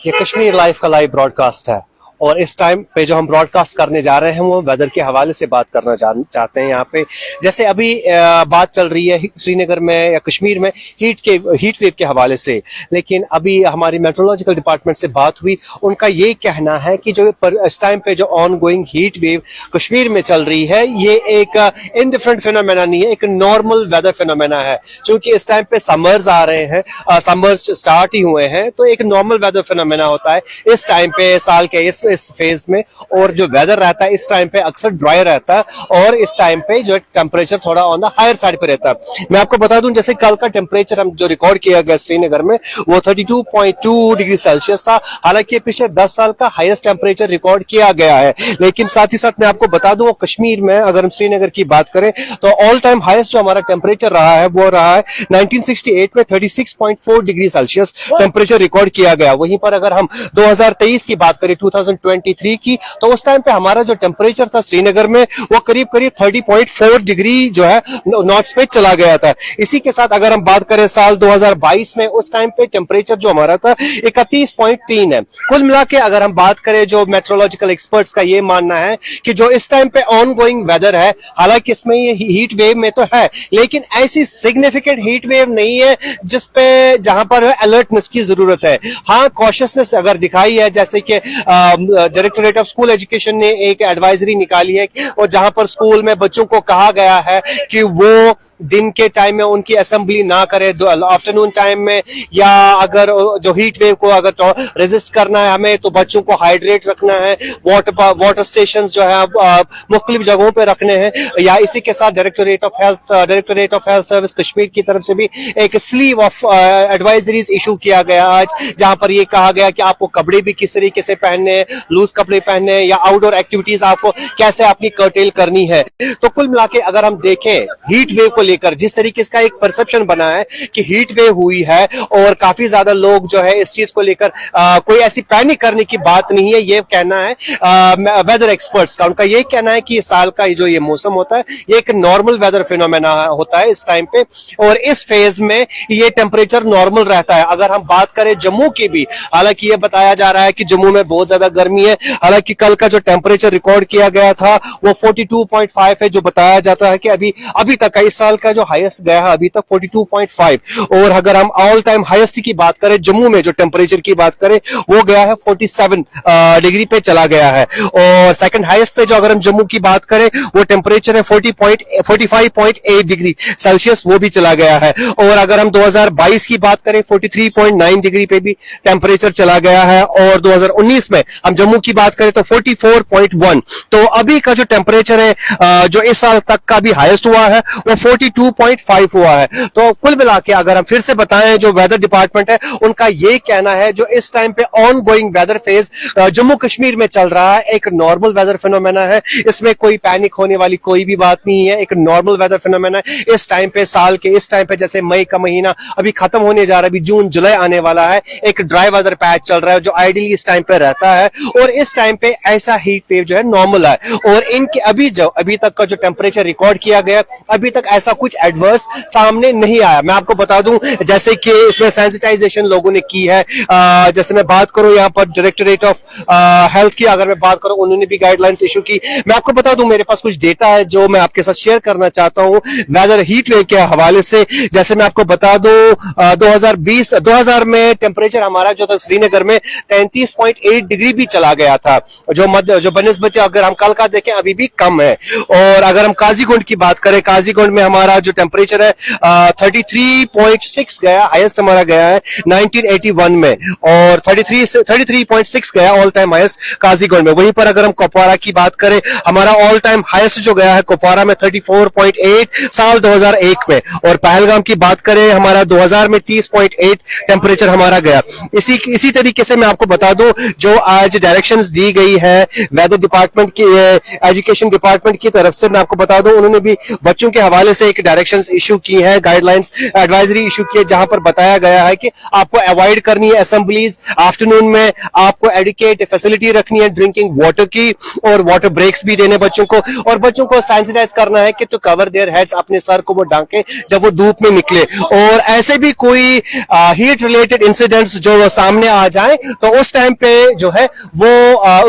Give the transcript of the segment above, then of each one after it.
ये कश्मीर लाइव का live broadcast है और इस टाइम पे जो हम ब्रॉडकास्ट करने जा रहे हैं वो वेदर के हवाले से बात करना चाहते हैं। यहाँ पे जैसे अभी बात चल रही है श्रीनगर में या कश्मीर में हीट वेव के हवाले से, लेकिन अभी हमारी मेट्रोलॉजिकल डिपार्टमेंट से बात हुई, उनका ये कहना है कि जो इस टाइम पे जो on going heat wave Kashmir में चल रही है ये एक इनडिफरेंट फिनोमेना नहीं है, एक नॉर्मल वेदर फिनोमेना है। क्योंकि इस टाइम पे समर्स आ रहे हैं, समर्स स्टार्ट ही हुए हैं, तो एक नॉर्मल वेदर फिनोमेना होता है इस टाइम पे साल के इस फेज में। और जो वेदर रहता है इस टाइम पे अक्सर ड्राई रहता है और इस टाइम पे जो टेम्परेचर थोड़ा ऑन द हायर साइड पे रहता है। मैं आपको बता दूं, जैसे कल का टेम्परेचर हम जो रिकॉर्ड किया गया श्रीनगर में वो 32.2 डिग्री सेल्सियस था। हालांकि पिछले 10 साल का हाईएस्ट टेम्परेचर रिकॉर्ड किया गया है, लेकिन साथ ही साथ मैं आपको बता दूं कश्मीर में अगर हम श्रीनगर की बात करें तो ऑल टाइम हाईएस्ट जो हमारा टेम्परेचर रहा है वो रहा है 1968 में 36.4 डिग्री सेल्सियस टेम्परेचर रिकॉर्ड किया गया। वहीं पर अगर हम 2023 की बात करें 2023 की, तो उस टाइम पे हमारा जो टेम्परेचर था श्रीनगर में वो करीब 30.4 डिग्री जो है नॉर्थ पे चला गया था। इसी के साथ अगर हम बात करें साल 2022 में, उस टाइम पे टेम्परेचर जो हमारा था 31.3 है। कुल मिला के अगर हम बात करें जो मेट्रोलॉजिकल एक्सपर्ट्स का ये मानना है कि जो इस टाइम पे ऑन गोइंग वेदर है, हालांकि इसमें ये हीट वेव में तो है लेकिन ऐसी सिग्निफिकेंट हीट वेव नहीं है जिसपे जहां पर अलर्टनेस की जरूरत है। हाँ, कॉशियसनेस अगर दिखाई है, जैसे कि डायरेक्टोरेट ऑफ स्कूल एजुकेशन ने एक एडवाइजरी निकाली है और जहां पर स्कूल में बच्चों को कहा गया है कि वो दिन के टाइम में उनकी असेंबली ना करे, आफ्टरनून टाइम में, या अगर जो हीट वेव को अगर तो रेजिस्ट करना है हमें तो बच्चों को हाइड्रेट रखना है, वाटर स्टेशन जो है मुख्तलिफ जगहों पे रखने हैं। या इसी के साथ directorate of health service Kashmir की तरफ से भी एक स्लीव ऑफ एडवाइजरीज इशू किया गया आज, जहां पर ये कहा गया कि आपको कपड़े भी किस तरीके से पहनने हैं, लूज कपड़े पहनने हैं, या आउटडोर एक्टिविटीज आपको कैसे अपनी कर्टेल करनी है। तो कुल मिला के अगर हम देखें हीट वेव को लेकर जिस तरीके का एक परसेप्शन बना है कि हीट वेव हुई है और काफी ज्यादा लोग जो है इस चीज को लेकर कोई ऐसी पैनिक करने की बात नहीं है, ये कहना है वेदर एक्सपर्ट्स का। उनका ये कहना है कि इस साल का जो ये मौसम होता है ये एक नॉर्मल वेदर फिनोमेना होता है इस टाइम पे, और इस फेज में ये टेम्परेचर नॉर्मल रहता है। अगर हम बात करें जम्मू की भी, हालांकि ये बताया जा रहा है कि जम्मू में बहुत ज्यादा गर्मी है। हालांकि कल का जो टेम्परेचर रिकॉर्ड किया गया था वो 42.5 है, जो बताया जाता है कि अभी तक का इस साल का जो हाईएस्ट गया है अभी तक 42.5। और अगर हम ऑल टाइम हाईएस्ट की बात करें जम्मू में, जो टेम्परेचर की बात करें वो गया है 47 डिग्री पे चला गया है। और सेकंड हाईएस्ट पे जो अगर हम जम्मू की बात करें वो टेम्परेचर है 45.8 डिग्री सेल्सियस, वो भी चला गया है। और अगर हम 2022 की बात करें 43.9 डिग्री पे भी टेम्परेचर चला गया है। और 2019 में हम जम्मू की बात करें तो 44.1। तो अभी का जो टेम्परेचर है जो इस साल तक का भी हाईएस्ट हुआ है वो 42.5 हुआ है। तो कुल मिला के अगर हम फिर से बताएं, जो वेदर डिपार्टमेंट है उनका ये कहना है जो इस टाइम पे ongoing weather phase Jammu Kashmir में चल रहा है एक नॉर्मल वेदर फिनोमेना है, इसमें कोई पैनिक होने वाली कोई भी बात नहीं है। एक नॉर्मल वेदर फिनोमेना है इस टाइम पे, साल के इस टाइम पे, जैसे मई का महीना अभी खत्म होने जा रहा है, अभी जून जुलाई आने वाला है, एक ड्राई वेदर पैच चल रहा है जो आइडियली इस टाइम पे रहता है। और इस टाइम पे ऐसा हीट वेव जो है नॉर्मल है। और इनके अभी तक का जो टेम्परेचर रिकॉर्ड किया गया अभी तक ऐसा कुछ एडवर्स सामने नहीं आया। मैं आपको बता दूं जैसे कि इसमें सेंसिटाइजेशन लोगों ने की है, जैसे मैं बात करूं यहाँ पर डायरेक्टोरेट ऑफ हेल्थ की अगर मैं बात करूं उन्होंने भी गाइडलाइंस इशू की। मैं आपको बता दूं मेरे पास कुछ डेटा है जो मैं आपके साथ शेयर करना चाहता हूं वेदर हीट वेव के हवाले से। जैसे मैं आपको बता दूं 2000 में टेम्परेचर हमारा जो था श्रीनगर में 33.8 डिग्री भी चला गया था, जो बनिस्बत अगर हम कल का देखें अभी भी कम है। और अगर हम काजीगुंड की बात करें, काजीगुंड में हमारा जो टेम्परेचर है 33.6 गया, हाईएस्ट हमारा गया है 1981 में, और 33.6 गया ऑल टाइम हाईएस्ट काजीगुंड में। वहीं पर अगर हम कुपवारा की बात करें हमारा ऑल टाइम हाईएस्ट जो गया है कुपवारा में 34.8 साल 2001 में। और पहलगाम की बात करें हमारा 2000 में 30.8 टेम्परेचर हमारा गया। इसी तरीके से मैं आपको बता दूं जो आज डायरेक्शंस दी गई है वेदर डिपार्टमेंट की, एजुकेशन डिपार्टमेंट की तरफ से, मैं आपको बता दूं उन्होंने भी बच्चों के हवाले से एक एक डायरेक्शंस इशू की है, गाइडलाइंस एडवाइजरी इशू की है, जहां पर बताया गया है कि आपको अवॉइड करनी है असेंबलीज, आफ्टरनून में आपको एडिकेट फैसिलिटी रखनी है ड्रिंकिंग वाटर की, और वाटर ब्रेक्स भी देने बच्चों को, और बच्चों को सैनिटाइज करना है कि तो कवर देयर हेड्स, अपने सर को वो ढांके जब वो धूप में निकले। और ऐसे भी कोई हीट रिलेटेड इंसिडेंट्स जो सामने आ जाए तो उस टाइम पे जो है वो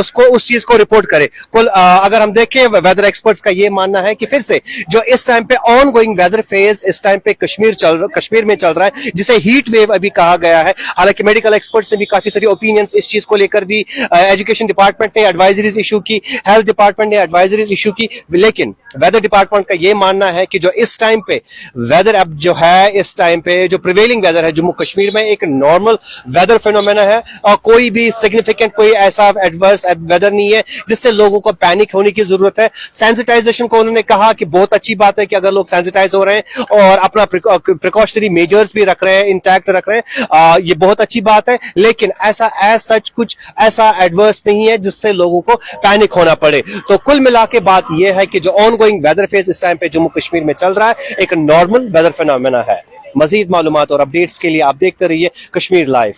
उसको उस चीज को रिपोर्ट करे। कुल अगर हम देखें वेदर एक्सपर्ट्स का ये मानना है कि फिर से जो इस टाइम पे ऑन गोइंग वेदर फेज इस टाइम पे कश्मीर में चल रहा है, जिसे हीट वेव अभी कहा गया है। हालांकि मेडिकल एक्सपर्ट्स ने भी काफी सारी ओपिनियंस इस चीज को लेकर भी, एजुकेशन डिपार्टमेंट ने एडवाइजरीज इशू की, हेल्थ डिपार्टमेंट ने एडवाइजरीज इशू की, लेकिन वेदर डिपार्टमेंट का ये मानना है कि जो इस टाइम पे वेदर अब जो है, इस टाइम पे जो प्रिवेलिंग वेदर है जम्मू कश्मीर में एक नॉर्मल वेदर फिनोमेना है, और कोई भी सिग्निफिकेंट कोई ऐसा एडवर्स वेदर नहीं है जिससे लोगों को पैनिक होने की जरूरत है। सेंसिटाइजेशन को उन्होंने कहा कि बहुत अच्छी बात है कि अगर लोग सेंसिटाइज हो रहे हैं और अपना प्रिकॉशनरी मेजर्स भी रख रहे हैं, इंटैक्ट रख रहे हैं, ये बहुत अच्छी बात है, लेकिन ऐसा एज सच कुछ ऐसा एडवर्स नहीं है जिससे लोगों को पैनिक होना पड़े। तो कुल मिला के बात यह है कि जो ऑन गोइंग वेदर फेज इस टाइम पे जम्मू कश्मीर में चल रहा है एक नॉर्मल वेदर फिनोमेना है। मजीद मालूमात और अपडेट्स के लिए आप देखते रहिए कश्मीर लाइव।